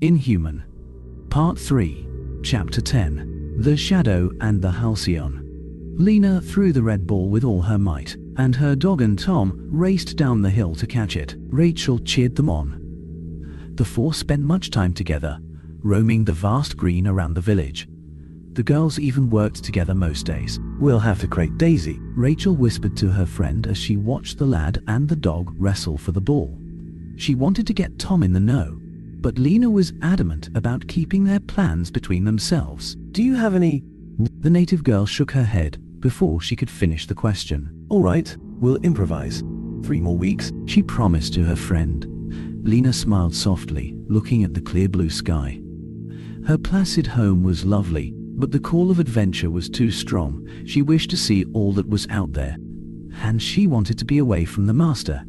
Inhuman. Part 3. Chapter 10. The Shadow and the Halcyon. Lena threw the red ball with all her might, and her dog and Tom raced down the hill to catch it. Rachel cheered them on. The four spent much time together, roaming the vast green around the village. The girls even worked together most days. "We'll have to crate Daisy," Rachel whispered to her friend as she watched the lad and the dog wrestle for the ball. She wanted to get Tom in the know, but Lena was adamant about keeping their plans between themselves. "Do you have any—" The native girl shook her head before she could finish the question. "All right, we'll improvise. 3 more weeks," she promised to her friend. Lena smiled softly, looking at the clear blue sky. Her placid home was lovely, but the call of adventure was too strong. She wished to see all that was out there, and she wanted to be away from the master.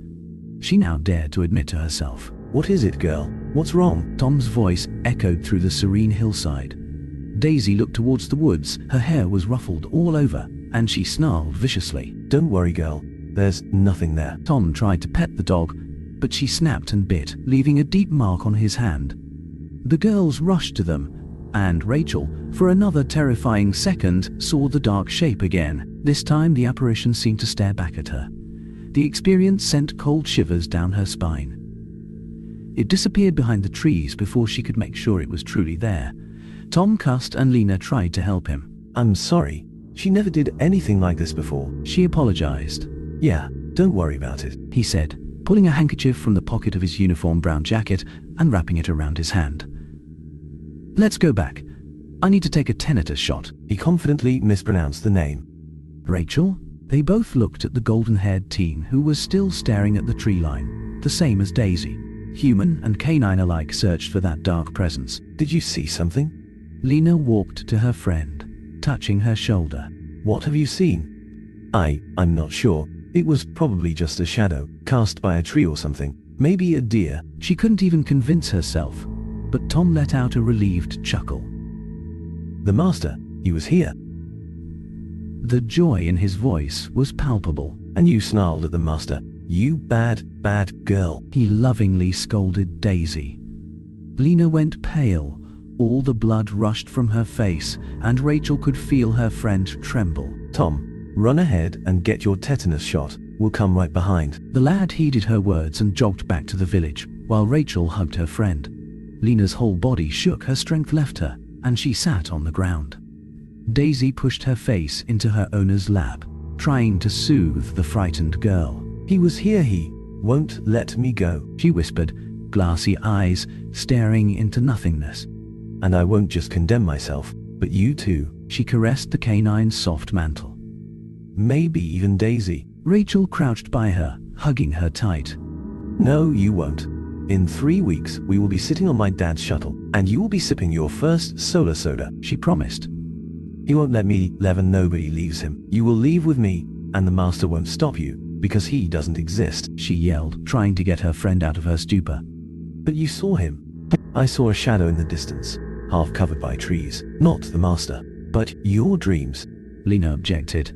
She now dared to admit to herself. "What is it, girl? What's wrong?" Tom's voice echoed through the serene hillside. Daisy looked towards the woods. Her hair was ruffled all over, and she snarled viciously. "Don't worry, girl. There's nothing there." Tom tried to pet the dog, but she snapped and bit, leaving a deep mark on his hand. The girls rushed to them, and Rachel, for another terrifying second, saw the dark shape again. This time the apparition seemed to stare back at her. The experience sent cold shivers down her spine. It disappeared behind the trees before she could make sure it was truly there. Tom cussed and Lena tried to help him. "I'm sorry. She never did anything like this before." She apologized. "Yeah, don't worry about it," he said, pulling a handkerchief from the pocket of his uniform brown jacket and wrapping it around his hand. "Let's go back. I need to take a tinnitus shot." He confidently mispronounced the name. "Rachel?" They both looked at the golden-haired teen who was still staring at the tree line, the same as Daisy. Human and canine alike searched for that dark presence. "Did you see something?" Lena walked to her friend, touching her shoulder. "What have you seen?" I'm not sure. It was probably just a shadow, cast by a tree or something. Maybe a deer." She couldn't even convince herself, but Tom let out a relieved chuckle. "The master, he was here." The joy in his voice was palpable. "And you snarled at the master. You bad girl." He lovingly scolded Daisy. Lena went pale. All the blood rushed from her face, and Rachel could feel her friend tremble. "Tom, run ahead and get your tetanus shot. We'll come right behind." The lad heeded her words and jogged back to the village, while Rachel hugged her friend. Lena's whole body shook, her strength left her, and she sat on the ground. Daisy pushed her face into her owner's lap, trying to soothe the frightened girl. "He was here, he won't let me go," she whispered, glassy eyes staring into nothingness. "And I won't just condemn myself, but you too." She caressed the canine's soft mantle. "Maybe even Daisy." Rachel crouched by her, hugging her tight. "No, you won't. In 3 weeks, we will be sitting on my dad's shuttle, and you will be sipping your first solar soda," she promised. "He won't let me leave and nobody leaves him. You will leave with me, and the master won't stop you, because he doesn't exist," she yelled, trying to get her friend out of her stupor. "But you saw him." "I saw a shadow in the distance, half covered by trees. Not the master." "But your dreams," Lena objected.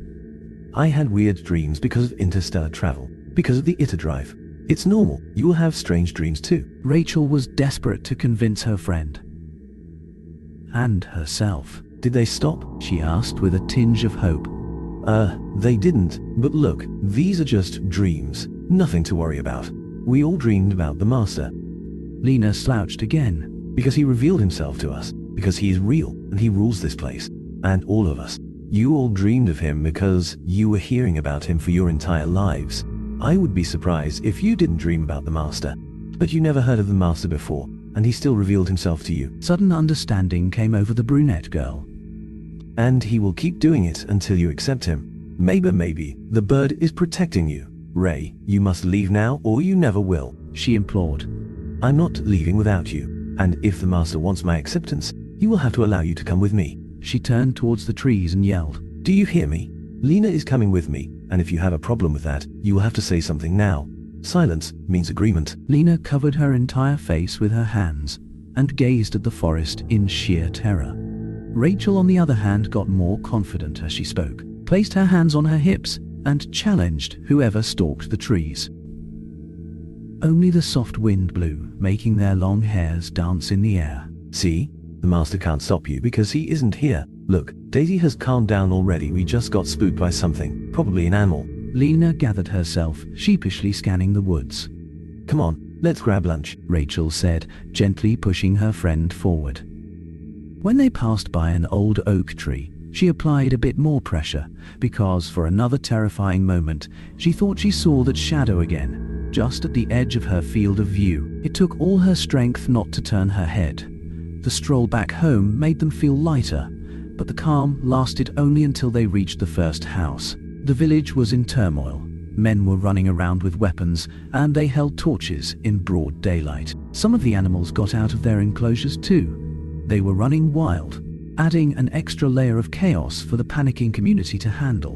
"I had weird dreams because of interstellar travel, because of the Ita drive. It's normal. You will have strange dreams too." Rachel was desperate to convince her friend. And herself. "Did they stop?" she asked with a tinge of hope. They didn't. But look, these are just dreams. Nothing to worry about. We all dreamed about the master." Lena slouched again. "Because he revealed himself to us. Because he is real, and he rules this place. And all of us. You all dreamed of him because you were hearing about him for your entire lives. I would be surprised if you didn't dream about the master. But you never heard of the master before, and he still revealed himself to you." Sudden understanding came over the brunette girl. "And he will keep doing it until you accept him. Maybe, the bird is protecting you. Ray, you must leave now or you never will," she implored. "I'm not leaving without you, and if the master wants my acceptance, he will have to allow you to come with me." She turned towards the trees and yelled, "Do you hear me? Lena is coming with me, and if you have a problem with that, you will have to say something now. Silence means agreement." Lena covered her entire face with her hands and gazed at the forest in sheer terror. Rachel, on the other hand, got more confident as she spoke, placed her hands on her hips, and challenged whoever stalked the trees. Only the soft wind blew, making their long hairs dance in the air. See? The master can't stop you because he isn't here. Look, Daisy has calmed down already. We just got spooked by something, probably an animal. Lena gathered herself, sheepishly scanning the woods. Come on, let's grab lunch, Rachel said, gently pushing her friend forward. When they passed by an old oak tree, she applied a bit more pressure, because for another terrifying moment, she thought she saw that shadow again, just at the edge of her field of view. It took all her strength not to turn her head. The stroll back home made them feel lighter, but the calm lasted only until they reached the first house. The village was in turmoil. Men were running around with weapons, and they held torches in broad daylight. Some of the animals got out of their enclosures too. They were running wild, adding an extra layer of chaos for the panicking community to handle.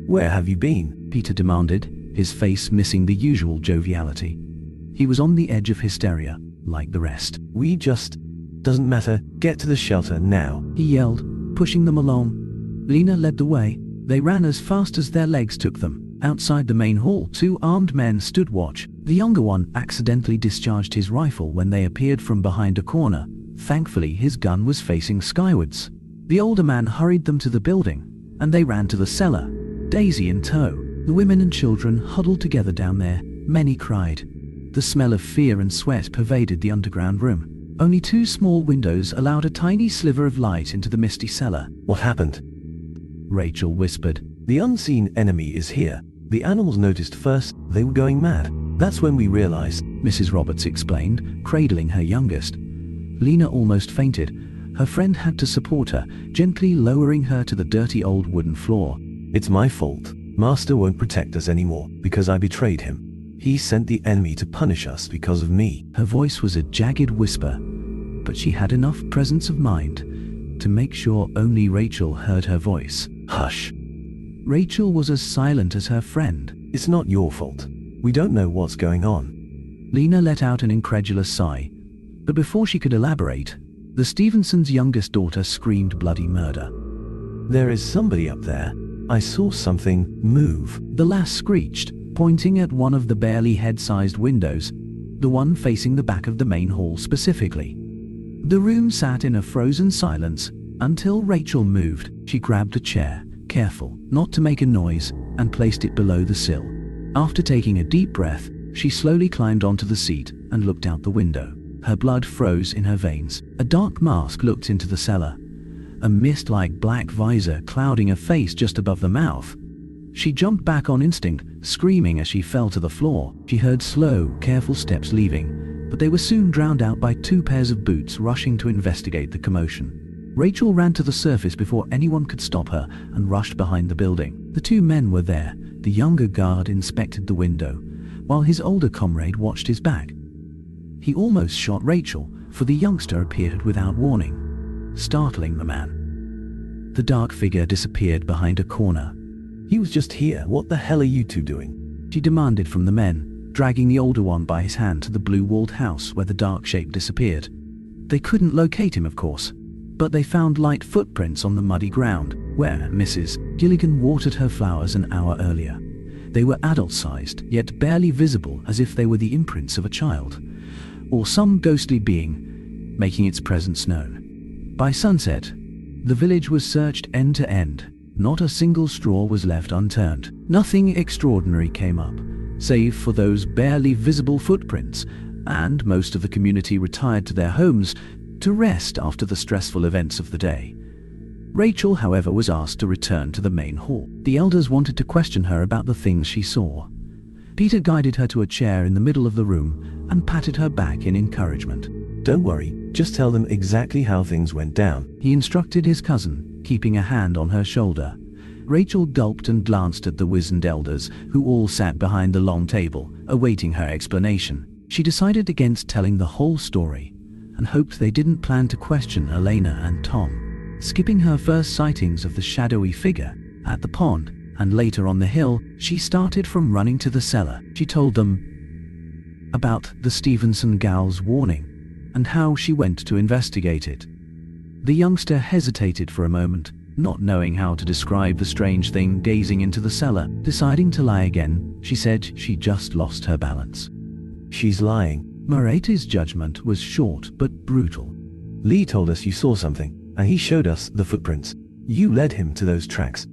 Where have you been? Peter demanded, his face missing the usual joviality. He was on the edge of hysteria, like the rest. We just... Doesn't matter. Get to the shelter now, he yelled, pushing them along. Lena led the way. They ran as fast as their legs took them. Outside the main hall, 2 armed men stood watch. The younger one accidentally discharged his rifle when they appeared from behind a corner. Thankfully, his gun was facing skywards. The older man hurried them to the building, and they ran to the cellar, Daisy in tow. The women and children huddled together down there. Many cried. The smell of fear and sweat pervaded the underground room. Only 2 small windows allowed a tiny sliver of light into the misty cellar. What happened? Rachel whispered. The unseen enemy is here. The animals noticed first. They were going mad. That's when we realized, Mrs. Roberts explained, cradling her youngest. Lena almost fainted. Her friend had to support her, gently lowering her to the dirty old wooden floor. It's my fault. Master won't protect us anymore because I betrayed him. He sent the enemy to punish us because of me. Her voice was a jagged whisper, but she had enough presence of mind to make sure only Rachel heard her voice. Hush. Rachel was as silent as her friend. It's not your fault. We don't know what's going on. Lena let out an incredulous sigh, but before she could elaborate, the Stevensons' youngest daughter screamed bloody murder. There is somebody up there. I saw something move. The lass screeched, pointing at one of the barely head-sized windows, the one facing the back of the main hall specifically. The room sat in a frozen silence until Rachel moved. She grabbed a chair, careful not to make a noise, and placed it below the sill. After taking a deep breath, she slowly climbed onto the seat and looked out the window. Her blood froze in her veins. A dark mask looked into the cellar, a mist-like black visor clouding a face just above the mouth. She jumped back on instinct, screaming as she fell to the floor. She heard slow, careful steps leaving, but they were soon drowned out by 2 pairs of boots rushing to investigate the commotion. Rachel ran to the surface before anyone could stop her and rushed behind the building. The 2 men were there. The younger guard inspected the window, while his older comrade watched his back. He almost shot Rachel, for the youngster appeared without warning, startling the man. The dark figure disappeared behind a corner. He was just here. What the hell are you 2 doing? She demanded from the men, dragging the older one by his hand to the blue-walled house where the dark shape disappeared. They couldn't locate him, of course, but they found light footprints on the muddy ground, where Mrs. Gilligan watered her flowers an hour earlier. They were adult-sized, yet barely visible, as if they were the imprints of a child, or some ghostly being, making its presence known. By sunset, the village was searched end to end. Not a single straw was left unturned. Nothing extraordinary came up, save for those barely visible footprints, and most of the community retired to their homes to rest after the stressful events of the day. Rachel, however, was asked to return to the main hall. The elders wanted to question her about the things she saw. Peter guided her to a chair in the middle of the room and patted her back in encouragement. Don't worry, just tell them exactly how things went down, he instructed his cousin, keeping a hand on her shoulder. Rachel gulped and glanced at the wizened elders, who all sat behind the long table, awaiting her explanation. She decided against telling the whole story, and hoped they didn't plan to question Elena and Tom. Skipping her first sightings of the shadowy figure at the pond, and later on the hill, she started from running to the cellar. She told them about the Stevenson gal's warning, and how she went to investigate it. The youngster hesitated for a moment, not knowing how to describe the strange thing gazing into the cellar. Deciding to lie again, she said she just lost her balance. She's lying. Moretti's judgment was short but brutal. Lee told us you saw something, and he showed us the footprints. You led him to those tracks.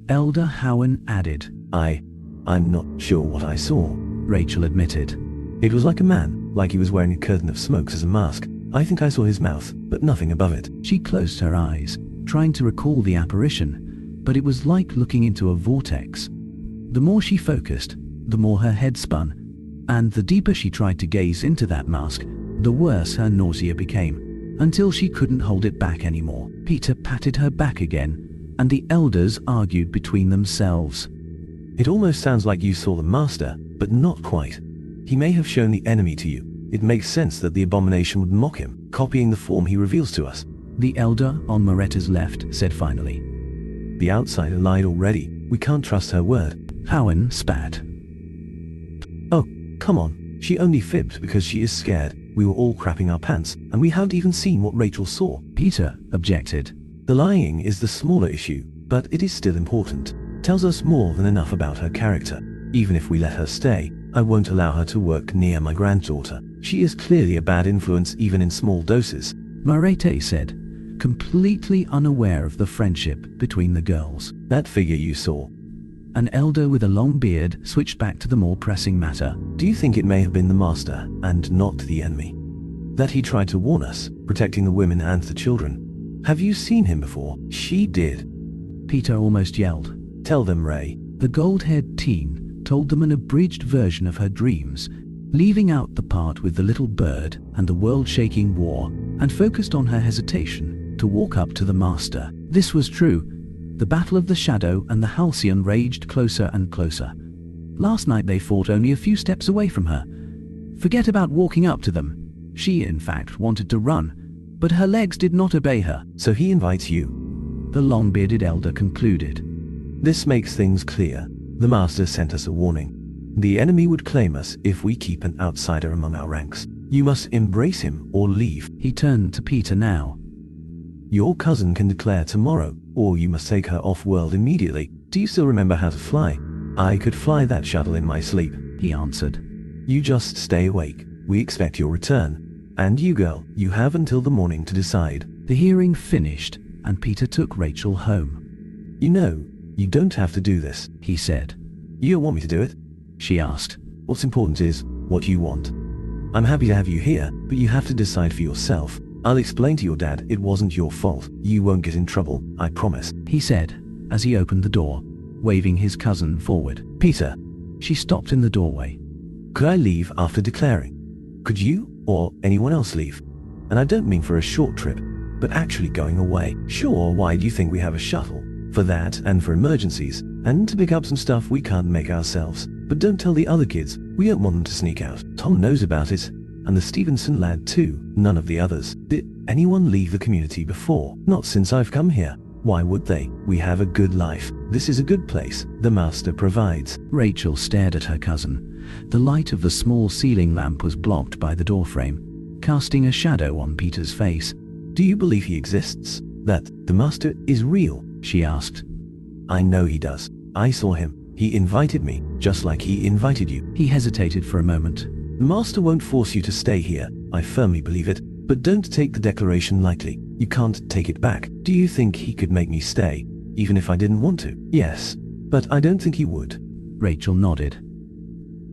Elder Howen added. I'm not sure what I saw, Rachel admitted. It was like a man, like he was wearing a curtain of smokes as a mask. I think I saw his mouth, but nothing above it. She closed her eyes, trying to recall the apparition, but it was like looking into a vortex. The more she focused, the more her head spun, and the deeper she tried to gaze into that mask, the worse her nausea became, until she couldn't hold it back anymore. Peter patted her back again, and the elders argued between themselves. It almost sounds like you saw the master, but not quite. He may have shown the enemy to you. It makes sense that the abomination would mock him, copying the form he reveals to us. The elder on Moretta's left said finally. The outsider lied already. We can't trust her word. Howen spat. Oh, come on. She only fibbed because she is scared. We were all crapping our pants, and we haven't even seen what Rachel saw. Peter objected. The lying is the smaller issue, but it is still important. Tells us more than enough about her character. Even if we let her stay, I won't allow her to work near my granddaughter. She is clearly a bad influence even in small doses. Moretti said, completely unaware of the friendship between the girls. That figure you saw. An elder with a long beard switched back to the more pressing matter. Do you think it may have been the master and not the enemy? That he tried to warn us, protecting the women and the children? Have you seen him before? She did. Peter almost yelled. Tell them, Ray. The gold-haired teen told them an abridged version of her dreams, leaving out the part with the little bird and the world-shaking war, and focused on her hesitation to walk up to the master. This was true. The battle of the shadow and the halcyon raged closer and closer. Last night they fought only a few steps away from her. Forget about walking up to them. She, in fact, wanted to run, but her legs did not obey her. So he invites you. The long-bearded elder concluded. This makes things clear. The master sent us a warning. The enemy would claim us if we keep an outsider among our ranks. You must embrace him or leave. He turned to Peter now. Your cousin can declare tomorrow, or you must take her off-world immediately. Do you still remember how to fly? I could fly that shuttle in my sleep, he answered. You just stay awake. We expect your return. And you, girl, you have until the morning to decide. The hearing finished, and Peter took Rachel home. You know, you don't have to do this, he said. You don't want me to do it? She asked. What's important is what you want. I'm happy to have you here, but you have to decide for yourself. I'll explain to your dad it wasn't your fault. You won't get in trouble, I promise, he said, as he opened the door, waving his cousin forward. Peter. She stopped in the doorway. Could I leave after declaring? Could you or anyone else leave? And I don't mean for a short trip, but actually going away. Sure, why do you think we have a shuttle? For that and for emergencies, and to pick up some stuff we can't make ourselves. But don't tell the other kids. We don't want them to sneak out. Tom knows about it, and the Stevenson lad too. None of the others. Did anyone leave the community before? Not since I've come here. Why would they? We have a good life. This is a good place. The master provides. Rachel stared at her cousin. The light of the small ceiling lamp was blocked by the doorframe, casting a shadow on Peter's face. Do you believe he exists? That the master is real? She asked. I know he does. I saw him. He invited me, just like he invited you. He hesitated for a moment. The master won't force you to stay here. I firmly believe it. But don't take the declaration lightly. You can't take it back. Do you think he could make me stay, even if I didn't want to? Yes, but I don't think he would. Rachel nodded.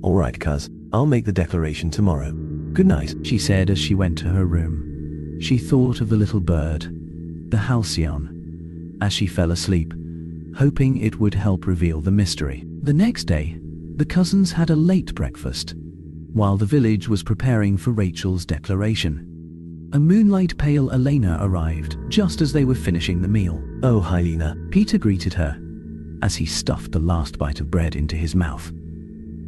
All right, cuz. I'll make the declaration tomorrow. Good night, she said as she went to her room. She thought of the little bird, the halcyon, as she fell asleep, hoping it would help reveal the mystery. The next day, the cousins had a late breakfast, while the village was preparing for Rachel's declaration. A moonlight-pale Elena arrived just as they were finishing the meal. Oh, hi, Lena. Peter greeted her as he stuffed the last bite of bread into his mouth.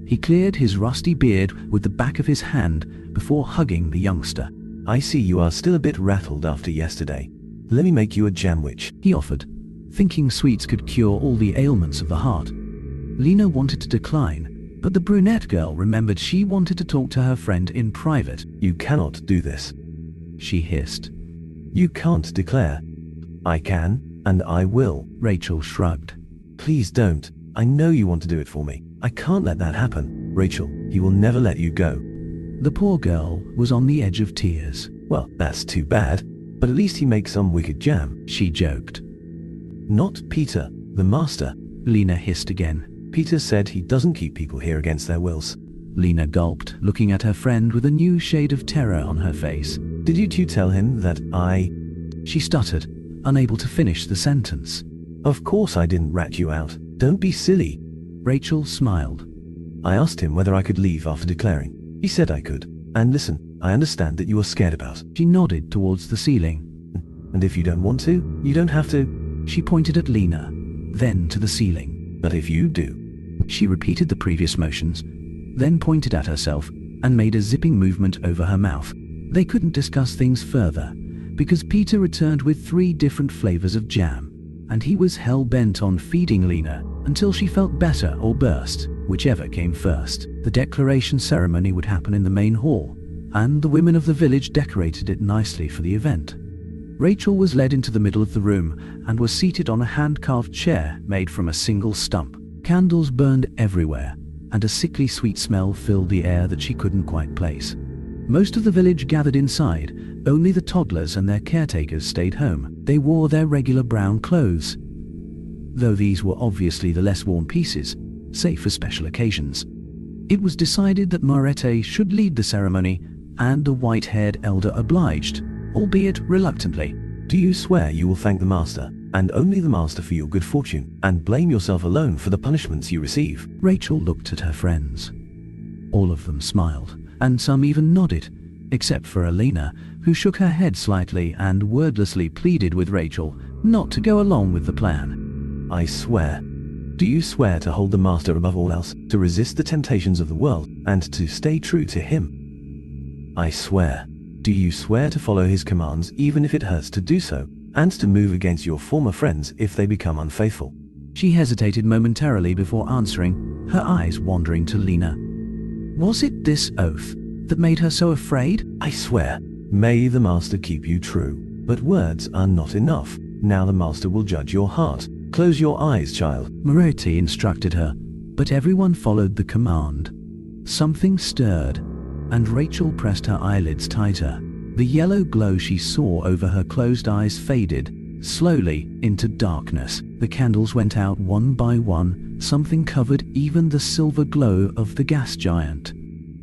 He cleared his rusty beard with the back of his hand before hugging the youngster. I see you are still a bit rattled after yesterday. Let me make you a jamwich, he offered, thinking sweets could cure all the ailments of the heart. Lena wanted to decline, but the brunette girl remembered she wanted to talk to her friend in private. You cannot do this, she hissed. You can't declare. I can, and I will. Rachel shrugged. Please don't. I know you want to do it for me. I can't let that happen. Rachel, he will never let you go. The poor girl was on the edge of tears. Well, that's too bad, but at least he makes some wicked jam, she joked. Not Peter, the master, Lena hissed again. Peter said he doesn't keep people here against their wills. Lena gulped, looking at her friend with a new shade of terror on her face. Did you two tell him that She stuttered, unable to finish the sentence. Of course I didn't rat you out. Don't be silly. Rachel smiled. I asked him whether I could leave after declaring. He said I could. And listen, I understand that you are scared about. She nodded towards the ceiling. And if you don't want to, you don't have to. She pointed at Lena, then to the ceiling. But if you do. She repeated the previous motions, then pointed at herself and made a zipping movement over her mouth. They couldn't discuss things further, because Peter returned with 3 different flavors of jam, and he was hell-bent on feeding Lena until she felt better or burst, whichever came first. The declaration ceremony would happen in the main hall, and the women of the village decorated it nicely for the event. Rachel was led into the middle of the room and was seated on a hand-carved chair made from a single stump. Candles burned everywhere, and a sickly sweet smell filled the air that she couldn't quite place. Most of the village gathered inside. Only the toddlers and their caretakers stayed home. They wore their regular brown clothes, though these were obviously the less worn pieces, save for special occasions. It was decided that Marette should lead the ceremony, and the white-haired elder obliged, albeit reluctantly. Do you swear you will thank the master, and only the master, for your good fortune, and blame yourself alone for the punishments you receive? Rachel looked at her friends. All of them smiled, and some even nodded, except for Elena, who shook her head slightly and wordlessly pleaded with Rachel not to go along with the plan. I swear. Do you swear to hold the master above all else, to resist the temptations of the world, and to stay true to him? I swear. Do you swear to follow his commands even if it hurts to do so, and to move against your former friends if they become unfaithful? She hesitated momentarily before answering, her eyes wandering to Lena. Was it this oath that made her so afraid? I swear. May the master keep you true. But words are not enough. Now the master will judge your heart. Close your eyes, child, Marette instructed her, but everyone followed the command. Something stirred, and Rachel pressed her eyelids tighter. The yellow glow she saw over her closed eyes faded, slowly, into darkness. The candles went out one by one. Something covered even the silver glow of the gas giant.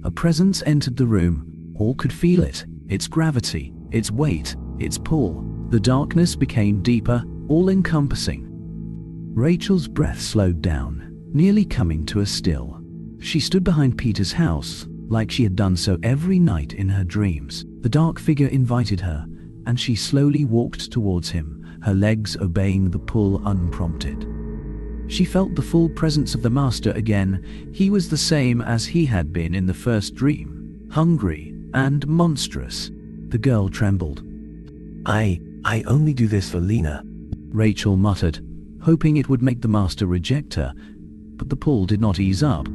A presence entered the room. All could feel it. Its gravity, its weight, its pull. The darkness became deeper, all-encompassing. Rachel's breath slowed down, nearly coming to a still. She stood behind Peter's house, like she had done so every night in her dreams. The dark figure invited her, and she slowly walked towards him, her legs obeying the pull unprompted. She felt the full presence of the master again. He was the same as he had been in the first dream, hungry and monstrous. The girl trembled. I only do this for Lena, Rachel muttered, hoping it would make the master reject her, but the pull did not ease up.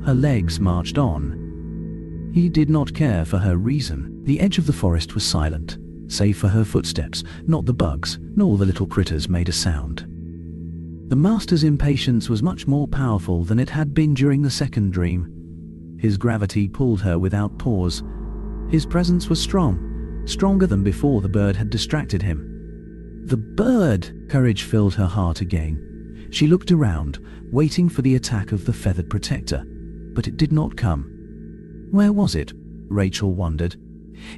Her legs marched on. He did not care for her reason. The edge of the forest was silent, save for her footsteps. Not the bugs, nor the little critters made a sound. The master's impatience was much more powerful than it had been during the second dream. His gravity pulled her without pause. His presence was strong, stronger than before the bird had distracted him. The bird! Courage filled her heart again. She looked around, waiting for the attack of the feathered protector, but it did not come. Where was it? Rachel wondered.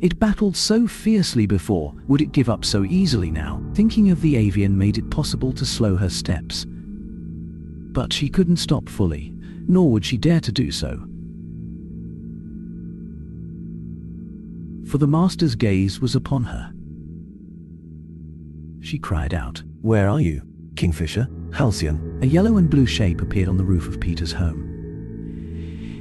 It battled so fiercely before. Would it give up so easily now? Thinking of the avian made it possible to slow her steps. But she couldn't stop fully, nor would she dare to do so. For the master's gaze was upon her. She cried out. Where are you? Kingfisher? Halcyon? A yellow and blue shape appeared on the roof of Peter's home.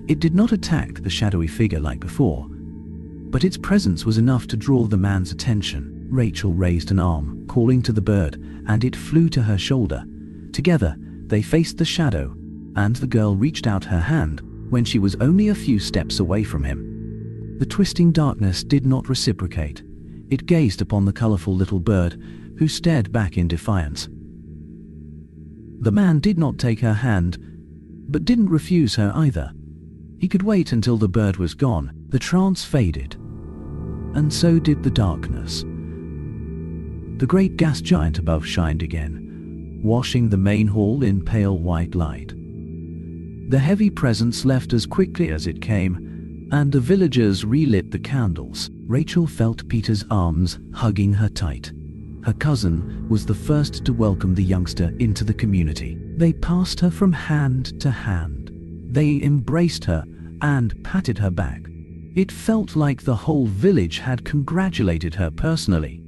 It did not attack the shadowy figure like before, but its presence was enough to draw the man's attention. Rachel raised an arm, calling to the bird, and it flew to her shoulder. Together, they faced the shadow, and the girl reached out her hand when she was only a few steps away from him. The twisting darkness did not reciprocate. It gazed upon the colorful little bird, who stared back in defiance. The man did not take her hand, but didn't refuse her either. He could wait until the bird was gone, The trance faded, and so did the darkness. The great gas giant above shined again, washing the main hall in pale white light. The heavy presence left as quickly as it came, and the villagers relit the candles. Rachel felt Peter's arms hugging her tight. Her cousin was the first to welcome the youngster into the community. They passed her from hand to hand. They embraced her and patted her back. It felt like the whole village had congratulated her personally.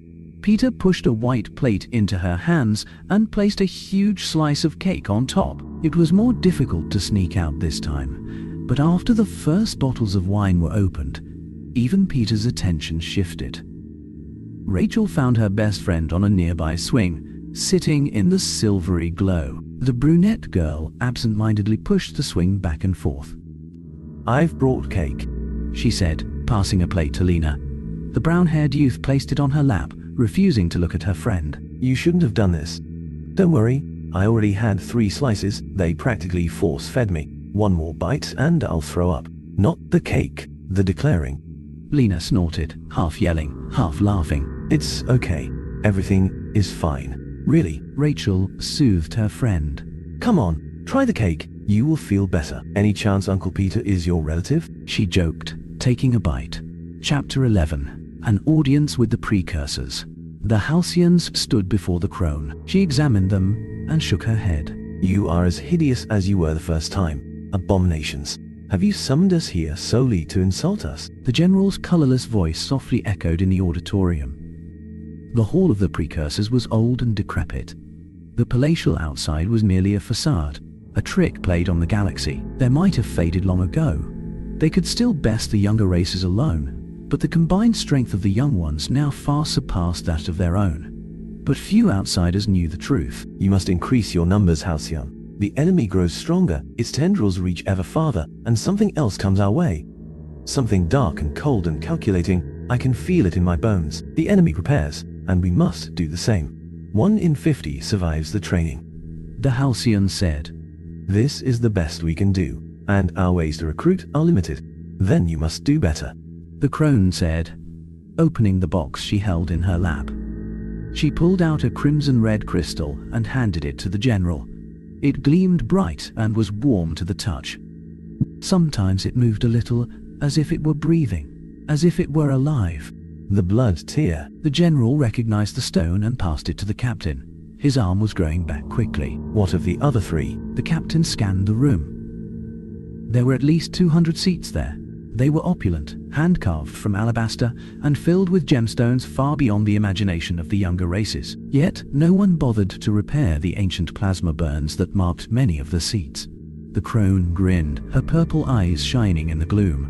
Peter pushed a white plate into her hands and placed a huge slice of cake on top. It was more difficult to sneak out this time, but after the first bottles of wine were opened, even Peter's attention shifted. Rachel found her best friend on a nearby swing, sitting in the silvery glow. The brunette girl absent-mindedly pushed the swing back and forth. "I've brought cake," she said, passing a plate to Lena. The brown-haired youth placed it on her lap, refusing to look at her friend. "You shouldn't have done this. Don't worry, I already had 3 slices. They practically force-fed me. 1 more bite and I'll throw up. Not the cake, the declaring." Lena snorted, half yelling, half laughing. "It's okay. Everything is fine. Really." Rachel soothed her friend. "Come on, try the cake. You will feel better. Any chance Uncle Peter is your relative?" she joked, taking a bite. Chapter 11. An audience with the precursors. The Halcyons stood before the crone. She examined them and shook her head. "You are as hideous as you were the first time. Abominations. Have you summoned us here solely to insult us?" The general's colorless voice softly echoed in the auditorium. The hall of the precursors was old and decrepit. The palatial outside was merely a facade, a trick played on the galaxy. They might have faded long ago. They could still best the younger races alone, but the combined strength of the young ones now far surpassed that of their own. But few outsiders knew the truth. "You must increase your numbers, Halcyon. The enemy grows stronger, its tendrils reach ever farther, and something else comes our way. Something dark and cold and calculating. I can feel it in my bones. The enemy prepares, and we must do the same. 1 in 50 survives the training," the Halcyon said. "This is the best we can do, and our ways to recruit are limited. Then you must do better," the crone said, opening the box she held in her lap. She pulled out a crimson-red crystal and handed it to the general. It gleamed bright and was warm to the touch. Sometimes it moved a little, as if it were breathing, as if it were alive. "The blood tear." The general recognized the stone and passed it to the captain. His arm was growing back quickly. "What of the other 3? The captain scanned the room. There were at least 200 seats there. They were opulent, hand-carved from alabaster, and filled with gemstones far beyond the imagination of the younger races. Yet, no one bothered to repair the ancient plasma burns that marked many of the seats. The crone grinned, her purple eyes shining in the gloom.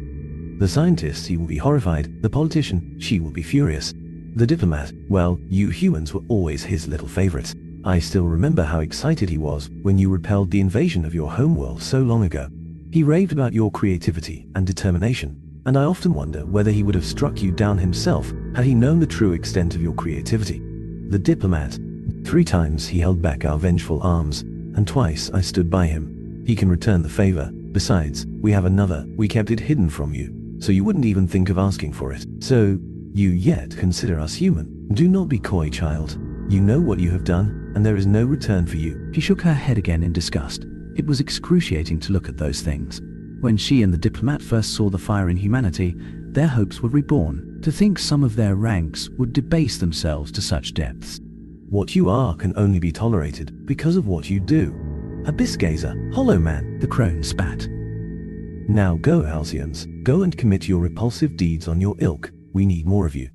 "The scientist, he will be horrified. The politician, she will be furious. The diplomat, well, you humans were always his little favorites. I still remember how excited he was when you repelled the invasion of your homeworld so long ago. He raved about your creativity and determination, and I often wonder whether he would have struck you down himself had he known the true extent of your creativity. The diplomat. 3 times he held back our vengeful arms, and twice I stood by him. He can return the favor. Besides, we have another. We kept it hidden from you, so you wouldn't even think of asking for it. So, you yet consider us human. Do not be coy, child. You know what you have done, and there is no return for you." She shook her head again in disgust. It was excruciating to look at those things. When she and the diplomat first saw the fire in humanity, their hopes were reborn. To think some of their ranks would debase themselves to such depths. "What you are can only be tolerated because of what you do. Abyss gazer, hollow man," the crone spat. "Now go, Halcyons. Go and commit your repulsive deeds on your ilk. We need more of you."